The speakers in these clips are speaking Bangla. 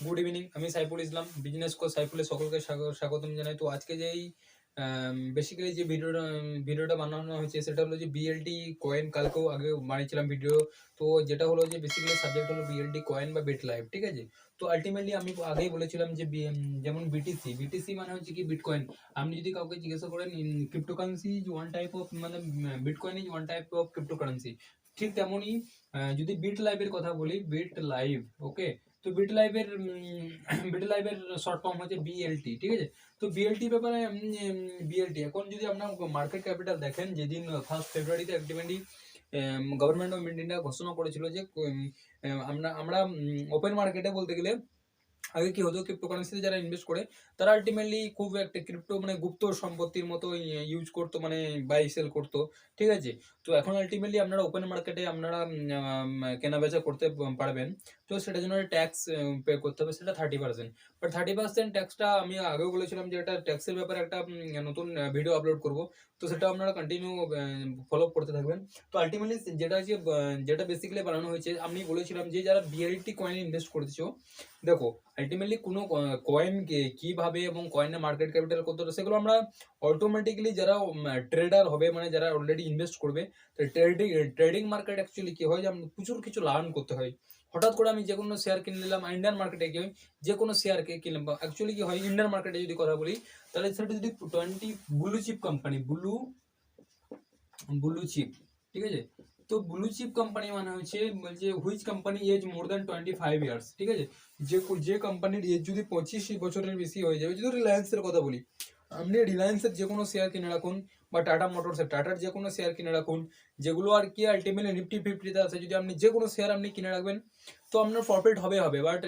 গুড ইভিনিং, আমি সাইফুল ইসলাম, বিজনেস কোচ সাইফুলের সকলকে স্বাগতম জানাই। তো আজকে যেই বেসিক্যালি যে ভিডিওটা বানানো হয়েছে সেটা হলো যে বিএলটি কয়েন। কালকেও আগে বানিয়েছিলাম ভিডিও। তো যেটা হলো যে বেসিক্যালি সাবজেক্ট হলো বিএলটি কয়েন বা বিট লাইভ, ঠিক আছে। তো আলটিমেটলি আমি আগেই বলেছিলাম যে যেমন বিটিসি বিটিসি মানে হচ্ছে কি বিটকয়েন। আপনি যদি কাউকে জিজ্ঞাসা করেন cryptocurrency is one type of, মানে bitcoin is one type of cryptocurrency, ঠিক তেমনই যদি বিট লাইভের কথা বলি, বিট লাইভ, ওকে। তো বিট লাইভের শর্ট ফর্ম হচ্ছে বিএলটি, ঠিক আছে। তো বিএলটি ব্যাপারে বিএলটি এখন যদি আপনার মার্কেট ক্যাপিটাল দেখেন, যেদিন 1 ফেব্রুয়ারিতে আলটিমেটলি গভর্নমেন্ট অফ ইন্ডিয়া ঘোষণা করেছিল যে আমরা ওপেন মার্কেটে বলতে গেলে আগে কি হতো, ক্রিপ্টোকারেন্সিতে যারা ইনভেস্ট করে তারা আলটিমেটলি খুব একটা ক্রিপ্টো মানে গুপ্ত সম্পত্তির মতো ইউজ করতো, মানে বাই সেল করতো, ঠিক আছে। তো এখন আলটিমেটলি আপনারা ওপেন মার্কেটে আপনারা কেনা বেচা করতে পারবেন। তো সেটার জন্য ট্যাক্স পে করতে হবে, সেটা 30%। বাট 30% ট্যাক্সটা আমি আগেও বলেছিলাম যে এটা ট্যাক্সের ব্যাপারে একটা নতুন ভিডিও আপলোড করব। তো সেটা আপনারা কন্টিনিউ ফলো করতে থাকবেন। তো আলটিমেটলি যেটা বেসিক্যালি বানানো হয়েছে, আমি বলেছিলাম যে যারা বিএলটি কয়েনে ইনভেস্ট করেছো, দেখো আলটিমেটলি কোনো কয়েন কিভাবে এবং কয়েনের মার্কেট ক্যাপিটাল কত, সেগুলো আমরা অটোমেটিক্যালি যারা ট্রেডার হবে, মানে যারা অলরেডি ইনভেস্ট করবে, তো ট্রেডিং মার্কেট অ্যাকচুয়ালি কি হয় যে প্রচুর কিছু লার্ন করতে হয়। হঠাৎ করে আমি যে কোনো শেয়ার কিনে নিলাম, ইন্ডিয়ান মার্কেটে কি হয়, যে কোনো শেয়ারকে কিনলাম, অ্যাকচুয়ালি কি হয় ইন্ডিয়ান মার্কেটে যদি কথা বলি, তাহলে সেটা যদি 20 blue chip company, blue chip, ঠিক আছে। তো ব্লু চিপ কোম্পানি মানে হচ্ছে বলছে which company age more than 25 years, ঠিক আছে। যে কোম্পানির এজ যদি 25 বছরের বেশি হয়ে যাবে, যদি রিলায়েন্সের কথা বলি, আপনি রিলায়েন্সের যে কোনো শেয়ার কিনে রাখুন, বা টাটা মোটরসের টাটার যে কোনো শেয়ার কিনে রাখুন, যেগুলো আর কি আলটিমেটলি নিফটি ফিফটিতে আছে, যদি আপনি যে কোনো শেয়ার আপনি কিনে রাখবেন, তো আপনার প্রফিট হবে। বাট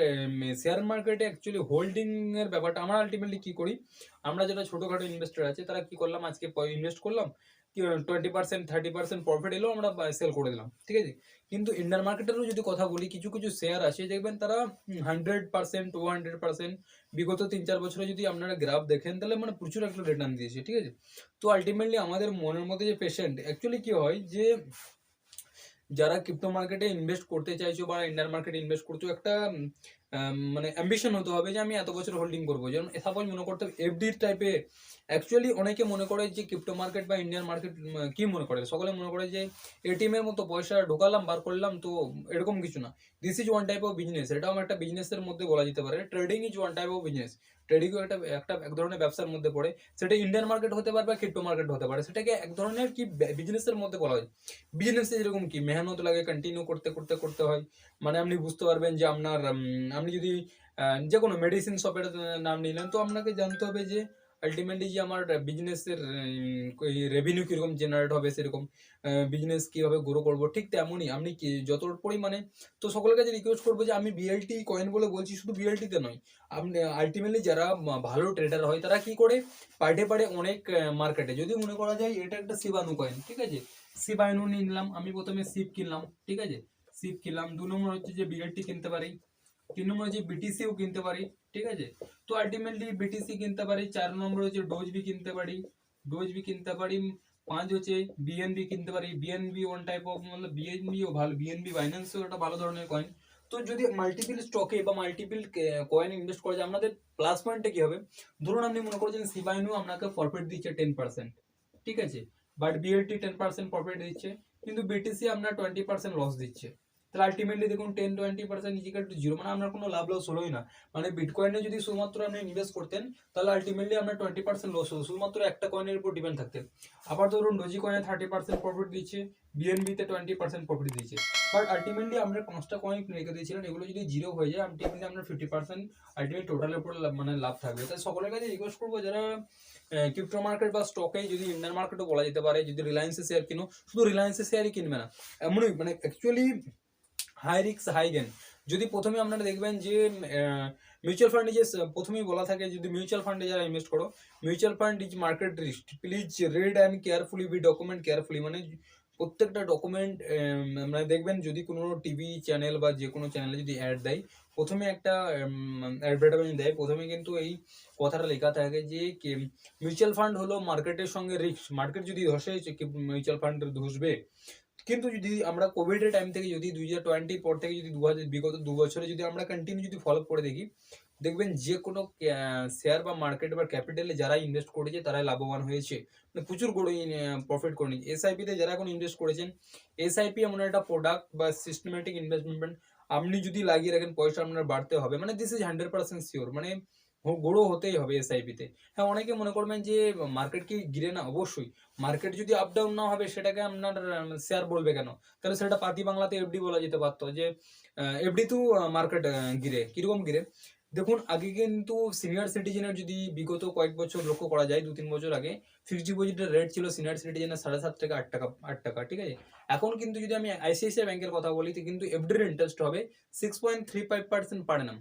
শেয়ার মার্কেটে অ্যাকচুয়ালি হোল্ডিং এর ব্যাপারটা আমরা আলটিমেটলি কি করি, আমরা যারা ছোটোখাটো ইনভেস্টার আছে তারা কি করলাম, আজকে ইনভেস্ট করলাম, 20% 30% প্রফিট এলো, আমরা সেল করে দিলাম, ঠিক আছে। কিন্তু ইন্ডিয়ান মার্কেটেরও যদি কথা বলি, কিছু কিছু শেয়ার আছে দেখবেন তারা 100%, 200%, বিগত 3-4 বছরে যদি আপনারা গ্রাফ দেখেন, তাহলে মানে প্রচুর একটা রিটার্ন দিয়েছে, ঠিক আছে। তো আলটিমেটলি আমাদের মনের মধ্যে যে পেশেন্ট, অ্যাকচুয়ালি কি হয় যে যারা ক্রিপ্টো মার্কেটে ইনভেস্ট করতে চাইছো বা ইন্ডিয়ান মার্কেটে ইনভেস্ট করছো, একটা মানে অ্যাম্বিশন হতে হবে যে আমি এত বছর হোল্ডিং করবো। যেমন সাপোজ মনে করতে হবে এফডি টাইপে। অ্যাকচুয়ালি অনেকে মনে করে যে ক্রিপ্টো মার্কেট বা ইন্ডিয়ান মার্কেট কি মনে করে, সকলে মনে করে যে এটিএম এর মতো পয়সা ঢোকালাম বার করলাম, তো এরকম কিছু না। This is one type of business, এটাও একটা বিজনেসের মধ্যে বলা যেতে পারে। Trading is one type of business, ট্রেডিংও এক ধরনের ব্যবসার মধ্যে পড়ে। সেটা ইন্ডিয়ান মার্কেট হতে পারে বা ক্রিপ্টো মার্কেট হতে পারে, সেটাকে এক ধরনের কি বিজনেসের মধ্যে বলা হয়। বিজনেসে যেরকম কি মেহনত লাগে, কন্টিনিউ করতে করতে করতে হয়। মানে আপনি বুঝতে পারবেন যে আপনার আপনি যদি যে কোনো মেডিসিন শপের নাম নিলেন, তো আপনাকে জানতে হবে যে আলটিমেটলি যে আমার বিজনেসের রেভিনিউ কিরকম জেনারেট হবে, সেরকম বিজনেস কিভাবে গ্রো করবো, ঠিক তেমনই আপনি কি যত পরিমাণে। তো সকলের কাছে রিকোয়েস্ট করবো যে আমি বিএলটি কয়েন বলে বলছি, শুধু বিএলটিতে নয়, আপনি আলটিমেটলি যারা ভালো ট্রেডার হয় তারা কি করে, পার্টে অনেক মার্কেটে যদি মনে করা যায় এটা একটা শিবানু কয়েন, ঠিক আছে। শিবানু নিলাম, আমি প্রথমে শিব কিনলাম, ঠিক আছে। শিব কিনলাম, 2 নম্বর হচ্ছে যে বিএলটি কিনতে পারি, 3 নম্বর হচ্ছে বিটিসিও কিনতে পারি, ঠিক আছে। তো আলটিমেটলি বিটিসি কিনতে পারি, 4 নম্বর হচ্ছে ডোজ বি কিনতে পারি, 5 হচ্ছে বিএনবি কিনতে পারি। বিএনবি ওয়ান টাইপ অফ, মানে বিএনবিও ভালো, বিএনবি বাইন্যান্সও একটা ভালো ধরনের কয়েন। তো যদি মাল্টিপল স্টকে বা মাল্টিপল কয়েন ইনভেস্ট করা যায়, আমাদের প্লাস পয়েন্টটা কি হবে, ধরুন আপনি মনে করছেন সিবাইনু আপনাকে প্রফিট দিচ্ছে 10%, ঠিক আছে। বাট বিএলটি 10% প্রফিট দিচ্ছে, কিন্তু বিটিসি আপনার 20% লস দিচ্ছে। তাহলে আলটিমেটলি দেখুন 10-20% ইজিক্যাল টু জিরো, মানে আপনার কোনো লাভ লস হলোই না। মানে বিটকয়েনে যদি শুধুমাত্র আপনি ইনভেস্ট করতেন, তাহলে আলটিমেটলি আপনার 20% লস হতো, শুধুমাত্র একটা কয়েনের উপর ডিপেন্ড থাকতেন। আবার ধরুন ডোজি কয়েনে 30% প্রফিট দিচ্ছে, বিএনবিতে 20% প্রফিট দিচ্ছে। বাট আলটিমেটলি আপনার 5টা কয়েন রেখে দিয়েছিলেন, এগুলো যদি জিরো হয়ে যায়, আলটিমেটলি আপনার 50% আলটিমেট টোটালের উপর মানে লাভ থাকবে। তাই সকলের কাছে রিকোয়েস্ট করবো, যারা ক্রিপ্টো মার্কেট বা স্টকে, যদি ইন্ডিয়ান মার্কেটও বলা যেতে পারে, যদি রিলায়েন্সের শেয়ার কিনো, শুধু রিলায়েন্সের শেয়ারই কিনবে না, এমনই মানে actually high risk high gain. যদি প্রথমে আপনারা দেখবেন যে মিউচুয়াল ফান্ডে যে প্রথমেই বলা থাকে, যদি মিউচুয়াল ফান্ডে যারা ইনভেস্ট করো, mutual fund is market risk, please read and carefully, be document carefully. মানে প্রত্যেকটা ডকুমেন্ট, মানে দেখবেন যদি কোনো টিভি চ্যানেল বা যে কোনো চ্যানেলে যদি অ্যাড দেয়, প্রথমে একটা অ্যাডভার্টাইজমেন্ট দেয়, প্রথমে কিন্তু এই কথাটা লেখা থাকে যে মিউচুয়াল ফান্ড হলো মার্কেটের সঙ্গে রিস্ক, মার্কেট যদি ধসে মিউচুয়াল ফান্ড ধসবে। কিন্তু যদি আমরা কোভিডের টাইম থেকে যদি 2020 পর থেকে যদি বিগত 2 বছরে যদি আমরা কন্টিনিউ যদি ফলো করে দেখি, দেখবেন যে কোনো শেয়ার বা মার্কেট বা ক্যাপিটালে যারা ইনভেস্ট করেছে তারাই লাভবান হয়েছে, মানে প্রচুর বড় প্রফিট করে নিয়েছে। এসআইপিতে যারা এখন ইনভেস্ট করেছেন, এসআইপি এমন একটা প্রোডাক্ট বা সিস্টেমেটিক ইনভেস্টমেন্ট, আপনি যদি লাগিয়ে রাখেন পয়সা আপনার বাড়তে হবে, মানে দিস ইজ 100% শিওর, মানে গ্রো হতেই হবে এসআইপিতে। হ্যাঁ, অনেকে মনে করবেন যে মার্কেট কি গিরে না, অবশ্যই মার্কেট যদি আপ ডাউন না হবে সেটাকে আপনার শেয়ার বলবে কেন? তাহলে সেটা পাতি বাংলাতে এফডি বলা যেতে পারতো, যে এফডি তো মার্কেট গিরে, কিরকম গিরে দেখুন। আগে কিন্তু সিনিয়র সিটিজেনের যদি বিগত কয়েক বছর লক্ষ্য করা যায়, 2-3 বছর আগে ফিক্সড ডিপোজিটের রেট ছিল সিনিয়র সিটিজেনের 7.5 থেকে 8 টাকা, ঠিক আছে। এখন কিন্তু যদি আমি আইসিআইসিআই ব্যাংকের কথা বলি, তো কিন্তু এফডির ইন্টারেস্ট হবে 6.35% পার অ্যানাম।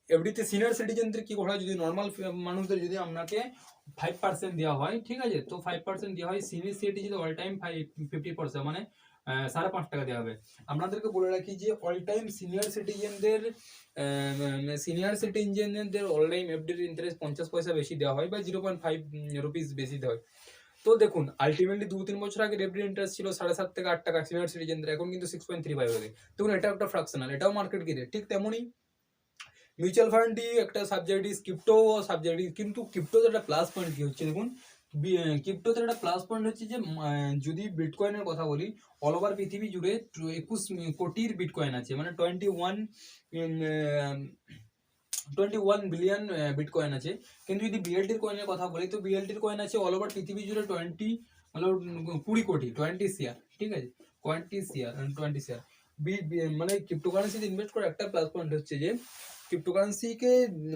এফডিতে সিনিয়র সিটিজেনদের কি করা হয়, যদি নর্মাল মানুষদের যদি আপনাকে 5% দেওয়া হয়, ঠিক আছে, তো 5% দেওয়া হয়, সিনিয়র সিটিজেন অল টাইম 50%, মানে 5.5 টাকা দেওয়া হবে। আপনাদেরকে বলে রাখি যে অল টাইম সিনিয়র সিটিজেনদের অল টাইম এফডির ইন্টারেস্ট 50 পয়সা বেশি দেওয়া হয়, বা 0.5 রুপিস বেশি দেওয়া হয়। তো দেখুন আলটিমেটলি 2-3 বছর আগে এফডির ইন্টারেস্ট ছিল 7.5 থেকে 8 টাকা সিনিয়র সিটিজেনদের, এখন কিন্তু 6.35 হয়ে গেছে। দেখুন এটা একটা ফ্র্যাকশনাল, এটাও মার্কেট গিরে। ঠিক তেমনই মিউচুয়াল ফান্ডই একটা সাবজেক্টিস, ক্রিপ্টো সাবজেক্টিস, কিন্তু ক্রিপ্টোতে একটা প্লাস পয়েন্ট কি হচ্ছে দেখুন, ক্রিপ্টোতে একটা প্লাস পয়েন্ট হচ্ছে যে যদি বিটকয়েনের কথা বলি, অল ওভার পৃথিবী জুড়ে 21 কোটির বিটকয়েন আছে, মানে 21 বিলিয়ন বিটকয়েন আছে। কিন্তু যদি বিএলটির কয়েনের কথা বলি, তো বিএলটির কয়েন আছে অল ওভার পৃথিবী জুড়ে 20 কোটি 20 শেয়ার, ঠিক আছে, 20 শেয়ার। মানে ক্রিপ্টোকারেন্সিতে ইনভেস্ট করে একটা প্লাস পয়েন্ট হচ্ছে যে ক্রিপ্টোকারেন্সিকে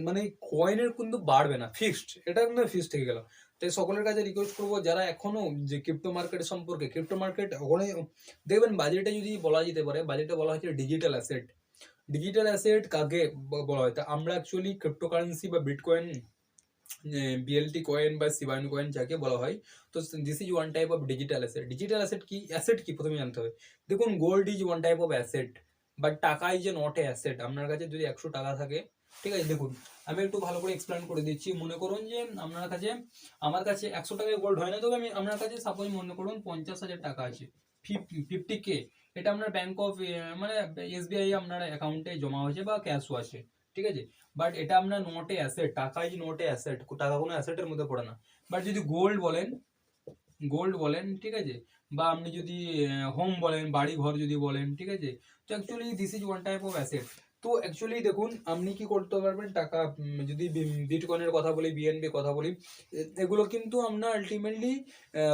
মানে কয়েনের কিন্তু বাড়বে না, ফিক্সড, এটা কিন্তু ফিক্সড থেকে গেল। তাই সকলের কাছে রিকোয়েস্ট করবো যারা এখনো যে ক্রিপ্টো মার্কেট সম্পর্কে, ক্রিপ্টো মার্কেট ওখানে দেখবেন বাজেটে যদি বলা যেতে পারে, বাজেটে বলা হচ্ছে ডিজিটাল অ্যাসেট। ডিজিটাল অ্যাসেট কাকে বলা হয়, তা আমরা অ্যাকচুয়ালি ক্রিপ্টোকারেন্সি বা বিটকয়েন, বিএলটি কয়েন বা সিবাইন কয়েন যাকে বলা হয়, তো this is one type of digital asset. Digital asset কি, অ্যাসেট কি প্রথমে জানতে হবে। দেখুন gold is one type of asset, but টাকা is a not a asset. আপনার কাছে যদি 100 টাকা থাকে, ঠিক আছে, দেখুন আমি একটু ভালো করে এক্সপ্লেন করে দিচ্ছি। মনে করুন যে আপনার কাছে, আমার কাছে 100 টাকায় গোল্ড হয় না, তবে আমি আপনার কাছে সাপোজ মনে করুন 50,000 টাকা আছে, 50K, এটা আপনার ব্যাংক অফ মানে এসবিআই আপনার অ্যাকাউন্টে জমা হয়েছে বা ক্যাশও আছে, ঠিক আছে, বাট এটা আপনার নট এ অ্যাসেট, টাকা ইজ নট এ অ্যাসেট, টাকা কোনো অ্যাসেটের মধ্যে পড়ে না। বাট যদি গোল্ড বলেন, ঠিক আছে, বা আপনি যদি হোম বলেন, বাড়ি ঘর যদি বলেন, ঠিক আছে, তো actually this is one type of asset. তো অ্যাকচুয়ালি দেখুন আপনি কি করতে পারবেন, টাকা যদি বিটকয়েনের কথা বলি, বিএনবি কথা বলি, এগুলো কিন্তু আপনার আলটিমেটলি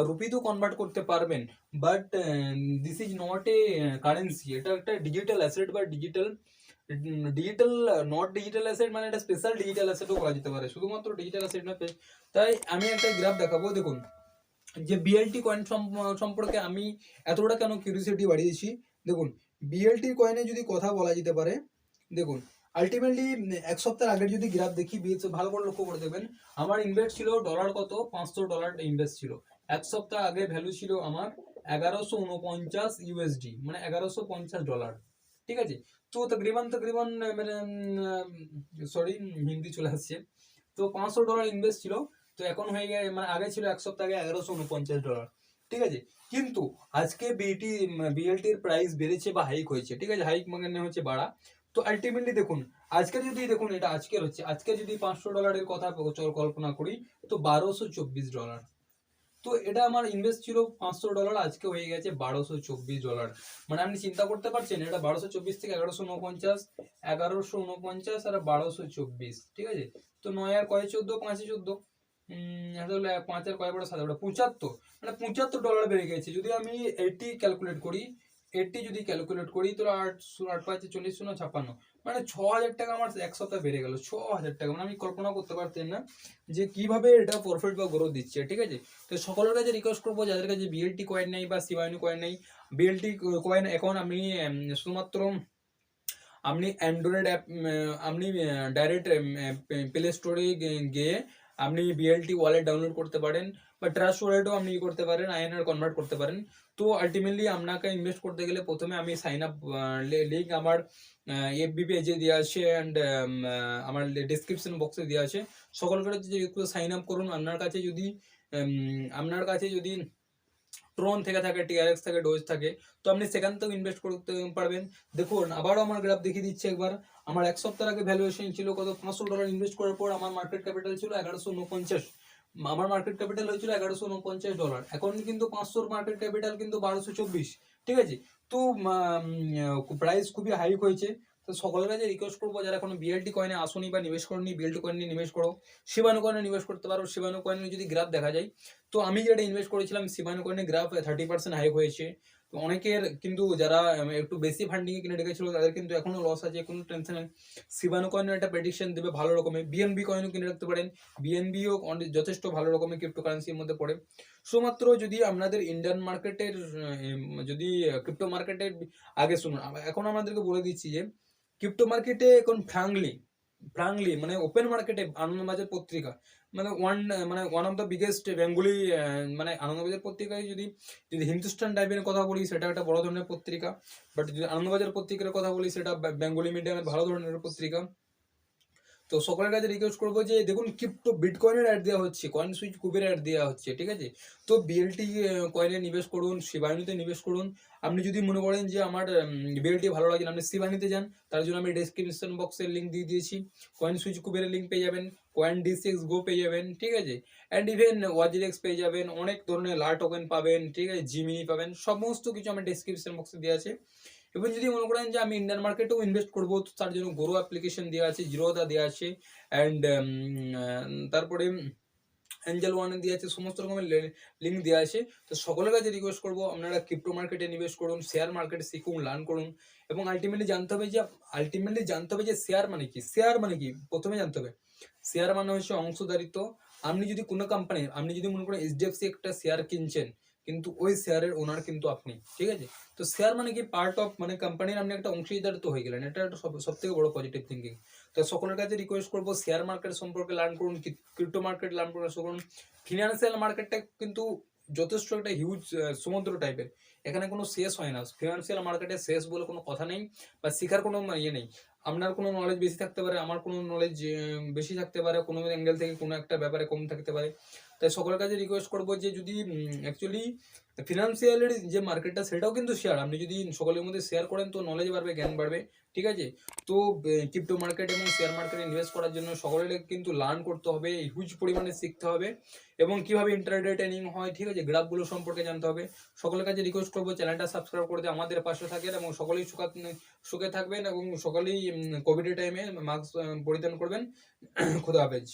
রুপিতেও কনভার্ট করতে পারবেন, but this is not a currency, এটা একটা ডিজিটাল অ্যাসেট বা ডিজিটাল নট ডিজিটাল অ্যাসেট, মানে এটা স্পেশাল ডিজিটাল অ্যাসেটও বলা যেতে পারে, শুধুমাত্র ডিজিটাল অ্যাসেট না। তাই আমি একটা গ্রাফ দেখাবো, দেখুন যে বিএলটি কয়েন সম্পর্কে আমি এতটা কেন কিউরিওসিটি বাড়িয়েছি। দেখুন বিএলটি কয়েনে যদি কথা বলা যেতে পারে, দেখুন আলটিমেটলি 1 সপ্তাহ আগের যদি গ্রাফ দেখি, ভালো করে লক্ষ্য করে দেখবেন, আমার ইনভেস্ট ছিল ডলার কত, $500 ইনভেস্ট ছিল। 1 সপ্তাহ আগে ভ্যালু ছিল আমার 1149 ইউএসডি, মানে $1150, ঠিক আছে। তো তকরিবান মানে সরি হিন্দি চলে আসছে, তো $500 ইনভেস্ট ছিল, তো এখন হয়ে গেছে, মানে আগে ছিল 1 সপ্তাহ আগে $1149, ঠিক আছে। কিন্তু আজকে বিএলটির প্রাইস বেড়েছে বা হাইক হয়েছে, ঠিক আছে, হাইক মানে হচ্ছে বাড়া। তো আলটিমেটলি দেখুন আজকে যদি দেখুন, এটা আজকের হচ্ছে, আজকে যদি $500 কথা কল্পনা করি, তো $1224। তো এটা আমার ইনভেস্ট ছিল $500, আজকে হয়ে গেছে $1224। মানে আপনি চিন্তা করতে পারছেন, এটা 1224 থেকে 1149, 1149 আর 1224, ঠিক আছে। তো 9 আর কয় 14, 5 14, তাহলে 5 আর কয় বড় 7 বড় 75, মানে $75 বেড়ে গেছে। যদি আমি 80 ক্যালকুলেট করি, 80 যদি ক্যালকুলেট করি, তো 8 8 5 40 শূন্য 56, মানে 6,000 টাকা আমার 1 সপ্তাহ বেড়ে গেল। 6,000 টাকা, মানে আমি কল্পনা করতে পারতেন না যে কিভাবে এটা প্রফিট বা গ্রোথ দিচ্ছে, ঠিক আছে। তো সকলের কাছে রিকোয়েস্ট করবো যাদের কাছে বিএলটি কয়েন নেই বা সিবাইনি কয়েন নেই, বিএলটি কয়েন এখন আমি শুধুমাত্র আপনি অ্যান্ড্রয়েড অ্যাপ, আপনি ডাইরেক্ট প্লে স্টোরে গিয়ে আপনি বিএলটি ওয়ালেট ডাউনলোড করতে পারেন, বা ট্রাস্ট ওয়ালেটও আপনি করতে পারেন, আইএনআর কনভার্ট করতে পারেন। তো আলটিমেটলি আপনাকে ইনভেস্ট করতে গেলে প্রথমে আমি সাইন আপ লিঙ্ক আমার এফবি পেজে দেওয়া আছে, অ্যান্ড আমার ডিসক্রিপশন বক্সে দেওয়া আছে। সকলকে একটু সাইন আপ করুন। আপনার কাছে যদি ট্রন থেকে থাকে, টিআরএক্স থাকে, ডোজ থাকে, তো আপনি সেখান থেকেও ইনভেস্ট করতে পারবেন। দেখুন আবারও আমার গ্রাফ দেখিয়ে দিচ্ছি একবার। আমার এক সপ্তাহ আগে ভ্যালুয়েশন ছিল কত, $500 ইনভেস্ট করার পর আমার মার্কেট ক্যাপিটাল ছিল 1149। আমার মার্কেট ক্যাপিটাল হয়েছিল $1149, এখন কিন্তু 500 মার্কেট ক্যাপিটাল কিন্তু 1224, ঠিক আছে। তো প্রাইস খুবই হাইক হয়েছে। তো সকলের কাছে রিকোয়েস্ট করবো, যারা কোনো বিএলটি কয়েনে আসুনি বা নিবেশ করনি, বিএলটি কয়েন নিয়ে নিবেশ করো। শিবানু কয়েনে নিবেশ করতে পারো। শিবানু কয়েনে যদি গ্রাফ দেখা যায়, তো আমি যেটা ইনভেস্ট করেছিলাম শিবানু কয়েনে গ্রাফ 30% হাইক হয়েছে। তো অনেকের কিন্তু যারা একটু বেশি ফান্ডিং এ কিনে রেখেছিল তাদের কিন্তু এখনো লস আছে, কোনো টেনশন নেই। শিবানু কয়েনের একটা প্রেডিকশন দেবে ভালো রকমের। বিএনবি কয়েনও কিনে রাখতে পারেন, বিএনবিও যথেষ্ট ভালো রকমের ক্রিপ্টোকারেন্সির মধ্যে পড়ে। শুধুমাত্র যদি আপনাদের ইন্ডিয়ান মার্কেটের যদি ক্রিপ্টো মার্কেটের আগে শুনুন, এখন আমাদেরকে বলে দিচ্ছি যে ক্রিপ্টো মার্কেটে এখন ফ্রাঙ্কলি মানে ওপেন মার্কেটে আনন্দবাজার পত্রিকা মানে one of the biggest Bengali, মানে আনন্দবাজার পত্রিকায় যদি যদি হিন্দুস্তান টাইপের কথা বলি সেটা একটা বড় ধরনের পত্রিকা, বাট যদি আনন্দবাজার পত্রিকার কথা বলি সেটা বেঙ্গলি মিডিয়ামের ভালো ধরনের পত্রিকা। তো সকলের কাছে রিকোয়েস্ট করবো যে দেখুন ক্রিপ্টো বিটকয়েনের অ্যাড দেওয়া হচ্ছে, কয়েন সুইচ কুবের অ্যাড দেওয়া হচ্ছে, ঠিক আছে। তো বিএলটি কয়েনে নিবেশ করুন, শিবায়ুতে নিবেশ করুন। আপনি যদি মনে করেন যে আমার বিএলটি ভালো লাগে না, আপনি শিবানীতে যান, তার জন্য আমি ডেসক্রিপশন বক্সের লিঙ্ক দিয়ে দিয়েছি। কয়েন সুইচ কুবেরের লিঙ্ক পেয়ে যাবেন, কয়েন ডিসিএক্স গো পেয়ে যাবেন, ঠিক আছে। অ্যান্ড ইভেন ওয়াজিরেক্স পেয়ে যাবেন, অনেক ধরনের লা টোকেন পাবেন, ঠিক আছে, জিমিনি পাবেন, সমস্ত কিছু আমার ডেসক্রিপশন বক্সে দেওয়া আছে। এবং যদি মনে করেন যে আমি ইন্ডিয়ান মার্কেটেও ইনভেস্ট করবো, তো তার জন্য গোরো অ্যাপ্লিকেশন দেওয়া আছে, জিরোদা দেওয়া আছে, অ্যান্ড তারপরে অ্যাঞ্জেল ওয়ানে দেওয়া আছে, সমস্ত রকমের লিঙ্ক দেওয়া আছে। তো সকলের কাছে রিকোয়েস্ট করবো আপনারা ক্রিপ্টো মার্কেটে নিবেশ করুন, শেয়ার মার্কেটে শিখুন, লার্ন করুন, এবং আলটিমেটলি জানতে হবে যে শেয়ার মানে কি। শেয়ার মানে কি প্রথমে জানতে হবে। শেয়ার মানে হচ্ছে অংশদারিত্ব। আপনি যদি কোনো কোম্পানির, আপনি যদি মনে করেন এইচডিএফসি একটা শেয়ার কিনছেন, কিন্তু ওই শেয়ারের ওনার কিন্তু আপনি, ঠিক আছে। তো শেয়ার মানে কি পার্ট অফ, মানে কোম্পানির আপনি একটা অংশীদারিত্ব হয়ে গেলেন, এটা একটা সব থেকে বড় পজিটিভ থিঙ্কিং। তো সকলের কাছে রিকোয়েস্ট করবো শেয়ার মার্কেট সম্পর্কে লার্ন করুন, ক্রিপ্টো মার্কেট লার্ন করুন। ফিনান্সিয়াল মার্কেটটা কিন্তু যথেষ্ট একটা হিউজ সমুদ্র টাইপের, এখানে কোনো শেষ হয় না। ফিনান্সিয়াল মার্কেটে শেষ বলে কোনো কথা নেই, বা শেখার কোনো ইয়ে নেই। আপনার কোনো নলেজ বেশি থাকতে পারে, আমার কোনো নলেজ বেশি থাকতে পারে, কোনো অ্যাঙ্গেল থেকে কোনো একটা ব্যাপারে কম থাকতে পারে। তাই সকলের কাছে রিকোয়েস্ট করবো যে যদি অ্যাকচুয়ালি ফিনান্সিয়ালের যে মার্কেটটা সেটাও কিন্তু শেয়ার, আপনি যদি সকলের মধ্যে শেয়ার করেন তো নলেজ বাড়বে, জ্ঞান বাড়বে, ঠিক আছে। তো ক্রিপ্টো মার্কেট এবং শেয়ার মার্কেটে ইনভেস্ট করার জন্য সকলের কিন্তু লার্ন করতে হবে, হিউজ পরিমাণে শিখতে হবে, এবং কিভাবে ইন্টারডে ট্রেনিং হয়, ঠিক আছে, গ্রাফগুলো সম্পর্কে জানতে হবে। সকলের কাছে রিকোয়েস্ট করবো চ্যানেলটা সাবস্ক্রাইব করে দিয়ে আমাদের পাশে থাকেন, এবং সকলেই সুখে থাকবেন, এবং সকলেই কোভিডের টাইমে মাস্ক পরিধান করবেন। খোদা হাফেজ।